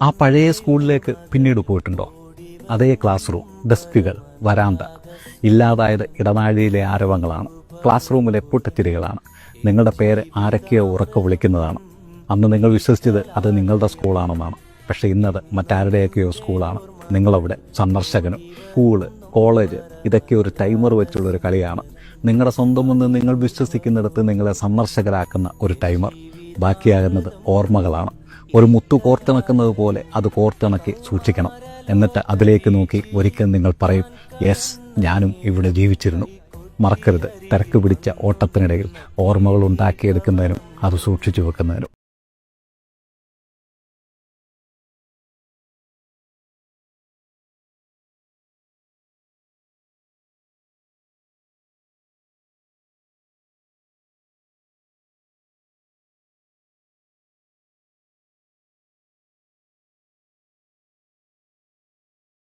ആ പഴയ സ്കൂളിലേക്ക് പിന്നീട് പോയിട്ടുണ്ടോ? അതേ ക്ലാസ് റൂം, ഡെസ്കുകൾ, വരാന്ത. ഇല്ലാതായത് ഇടനാഴിയിലെ ആരവങ്ങളാണ്, ക്ലാസ് റൂമിലെ പൊട്ടിത്തിരികളാണ്, നിങ്ങളുടെ പേര് ആരൊക്കെയോ ഉറക്കെ വിളിക്കുന്നതാണ്. അന്ന് നിങ്ങൾ വിശ്വസിച്ചത് അത് നിങ്ങളുടെ സ്കൂളാണെന്നാണ്. പക്ഷേ ഇന്നത് മറ്റാരുടെയൊക്കെയോ സ്കൂളാണ്. നിങ്ങളവിടെ സന്ദർശകനും. സ്കൂള്, കോളേജ് ഇതൊക്കെ ഒരു ടൈമർ വെച്ചുള്ളൊരു കളിയാണ്. നിങ്ങളുടെ സ്വന്തമെന്ന് നിങ്ങൾ വിശ്വസിക്കുന്നിടത്ത് നിങ്ങളെ സന്ദർശകരാക്കുന്ന ഒരു ടൈമർ. ബാക്കിയാകുന്നത് ഓർമ്മകളാണ്. ഒരു മുത്തു കോർത്തിണക്കുന്നത് പോലെ അത് കോർത്തിണക്കി സൂക്ഷിക്കണം. എന്നിട്ട് അതിലേക്ക് നോക്കി ഒരിക്കൽ നിങ്ങൾ പറയും, യെസ്, ഞാനും ഇവിടെ ജീവിച്ചിരുന്നു. മറക്കരുത്, തിരക്ക് പിടിച്ച ഓട്ടത്തിനിടയിൽ ഓർമ്മകൾ ഉണ്ടാക്കിയെടുക്കുന്നതിനും അത് സൂക്ഷിച്ചു വെക്കുന്നതിനും.